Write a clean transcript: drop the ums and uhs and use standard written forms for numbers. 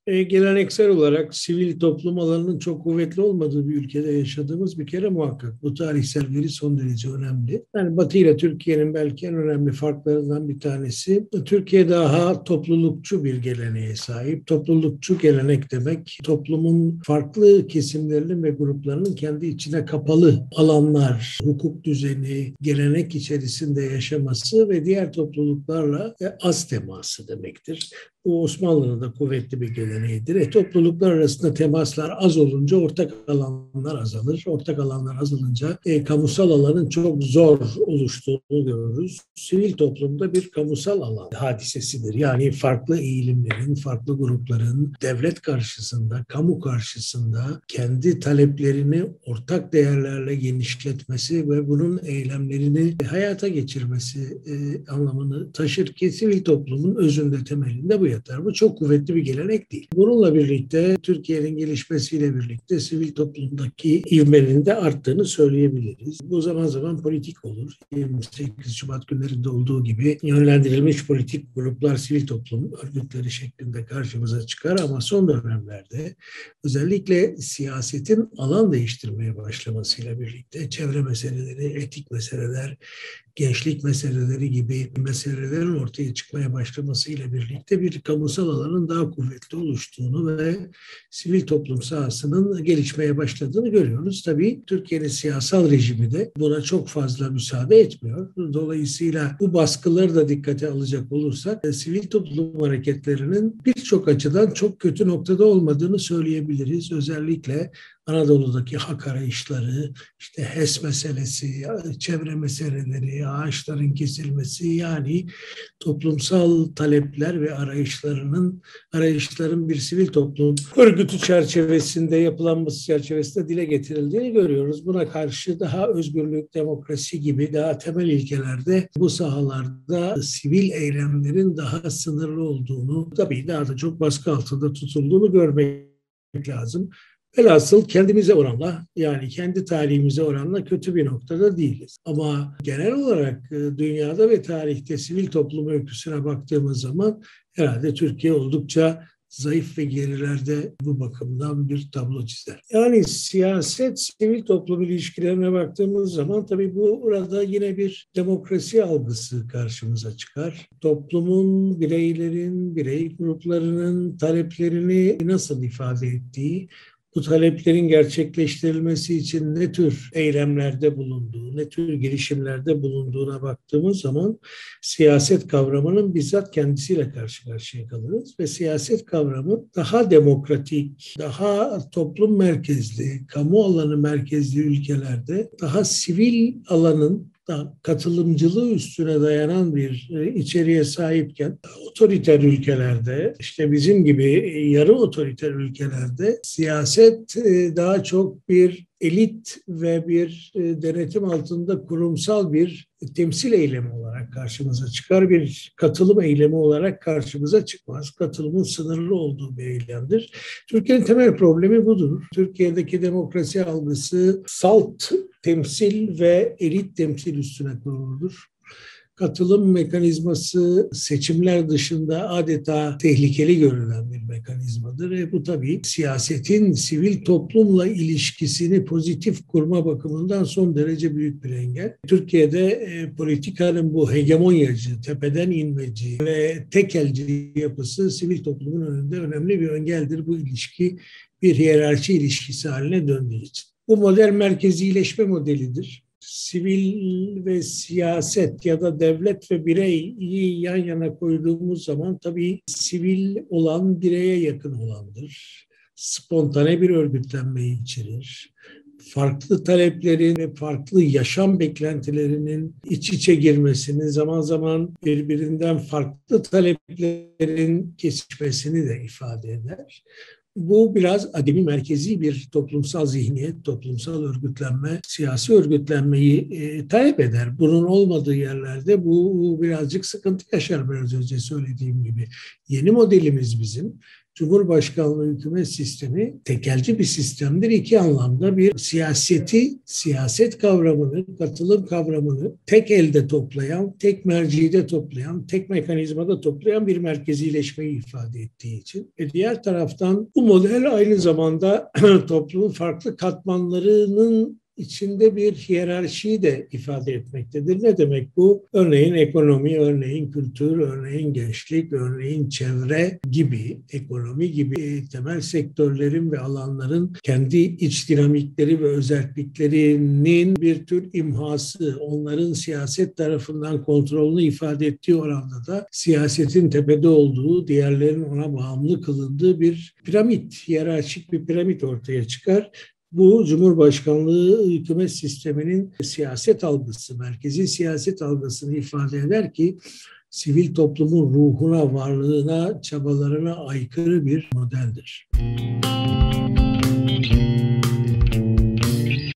Geleneksel olarak sivil toplum alanının çok kuvvetli olmadığı bir ülkede yaşadığımız bir kere muhakkak. Bu tarihsel veri son derece önemli. Yani Batı ile Türkiye'nin belki en önemli farklarından bir tanesi. Türkiye daha toplulukçu bir geleneğe sahip. Toplulukçu gelenek demek toplumun farklı kesimlerinin ve gruplarının kendi içine kapalı alanlar, hukuk düzeni, gelenek içerisinde yaşaması ve diğer topluluklarla az teması demektir. Bu Osmanlı'nın da kuvvetli bir geleneğidir. Topluluklar arasında temaslar az olunca ortak alanlar azalır. Ortak alanlar azalınca kamusal alanın çok zor oluştuğunu görürüz. Sivil toplumda bir kamusal alan hadisesidir. Yani farklı eğilimlerin, farklı grupların devlet karşısında, kamu karşısında kendi taleplerini ortak değerlerle genişletmesi ve bunun eylemlerini hayata geçirmesi anlamını taşır ki sivil toplumun özünde, temelinde bu yatar. Bu çok kuvvetli bir gelenek değil. Bununla birlikte Türkiye'nin gelişmesiyle birlikte sivil toplumdaki ivmenin de arttığını söyleyebiliriz. Bu zaman zaman politik olur. 28 Şubat günlerinde olduğu gibi yönlendirilmiş politik gruplar sivil toplum örgütleri şeklinde karşımıza çıkar ama son dönemlerde özellikle siyasetin alan değiştirmeye başlamasıyla birlikte çevre meseleleri, etik meseleler, gençlik meseleleri gibi meselelerin ortaya çıkmaya başlamasıyla birlikte bir kamusal alanın daha kuvvetli oluştuğunu ve sivil toplum sahasının gelişmeye başladığını görüyoruz. Tabii Türkiye'nin siyasal rejimi de buna çok fazla müsaade etmiyor. Dolayısıyla bu baskıları da dikkate alacak olursak sivil toplum hareketlerinin birçok açıdan çok kötü noktada olmadığını söyleyebiliriz. Özellikle Anadolu'daki hak arayışları, işte HES meselesi, çevre meseleleri, ağaçların kesilmesi yani toplumsal talepler ve arayışların bir sivil toplum örgütü çerçevesinde yapılanması çerçevesinde dile getirildiğini görüyoruz. Buna karşı daha özgürlük, demokrasi gibi daha temel ilkelerde bu sahalarda sivil eylemlerin daha sınırlı olduğunu, tabii daha da çok baskı altında tutulduğunu görmek lazım. Velhasıl kendimize oranla yani kendi tarihimize oranla kötü bir noktada değiliz. Ama genel olarak dünyada ve tarihte sivil toplum öyküsüne baktığımız zaman herhalde Türkiye oldukça zayıf ve gerilerde bu bakımdan bir tablo çizer. Yani siyaset, sivil toplum ilişkilerine baktığımız zaman tabii burada yine bir demokrasi algısı karşımıza çıkar. Toplumun, bireylerin, birey gruplarının taleplerini nasıl ifade ettiği, bu taleplerin gerçekleştirilmesi için ne tür eylemlerde bulunduğu, ne tür girişimlerde bulunduğuna baktığımız zaman siyaset kavramının bizzat kendisiyle karşı karşıya kalırız ve siyaset kavramı daha demokratik, daha toplum merkezli, kamu alanı merkezli ülkelerde daha sivil alanın katılımcılığı üstüne dayanan bir içeriğe sahipken otoriter ülkelerde işte bizim gibi yarı otoriter ülkelerde siyaset daha çok bir elit ve bir denetim altında kurumsal bir temsil eylemi olarak karşımıza çıkar. Bir katılım eylemi olarak karşımıza çıkmaz. Katılımın sınırlı olduğu bir eylemdir. Türkiye'nin temel problemi budur. Türkiye'deki demokrasi algısı salt temsil ve elit temsil üstüne kuruludur. Katılım mekanizması seçimler dışında adeta tehlikeli görülen bir mekanizmadır. Bu tabii siyasetin sivil toplumla ilişkisini pozitif kurma bakımından son derece büyük bir engel. Türkiye'de politikanın bu hegemonyacı, tepeden inmeci ve tekelci yapısı sivil toplumun önünde önemli bir engeldir. Bu ilişki bir hiyerarşi ilişkisi haline döndüğü için. Bu model merkezileşme modelidir. Sivil ve siyaset ya da devlet ve bireyi yan yana koyduğumuz zaman tabii sivil olan bireye yakın olandır. Spontane bir örgütlenmeyi içerir. Farklı taleplerin ve farklı yaşam beklentilerinin iç içe girmesini, zaman zaman birbirinden farklı taleplerin kesişmesini de ifade eder. Bu biraz ademi merkezi bir toplumsal zihniyet, toplumsal örgütlenme, siyasi örgütlenmeyi talep eder. Bunun olmadığı yerlerde bu birazcık sıkıntı yaşar biraz önce söylediğim gibi. Yeni modelimiz bizim. Cumhurbaşkanlığı hükümet sistemi tekelci bir sistemdir. İki anlamda: bir, siyaseti, siyaset kavramını, katılım kavramını tek elde toplayan, tek mercide toplayan, tek mekanizmada toplayan bir merkezileşmeyi ifade ettiği için. Diğer taraftan bu model aynı zamanda toplumun farklı katmanlarının içinde bir hiyerarşiyi de ifade etmektedir. Ne demek bu? Örneğin ekonomi, örneğin kültür, örneğin gençlik, örneğin çevre gibi, ekonomi gibi temel sektörlerin ve alanların kendi iç dinamikleri ve özelliklerinin bir tür imhası, onların siyaset tarafından kontrolünü ifade ettiği oranda da siyasetin tepede olduğu, diğerlerinin ona bağımlı kılındığı bir piramit, hiyerarşik bir piramit ortaya çıkar. Bu Cumhurbaşkanlığı hükümet sisteminin siyaset algısı, merkezi siyaset algısını ifade eder ki sivil toplumun ruhuna, varlığına, çabalarına aykırı bir modeldir.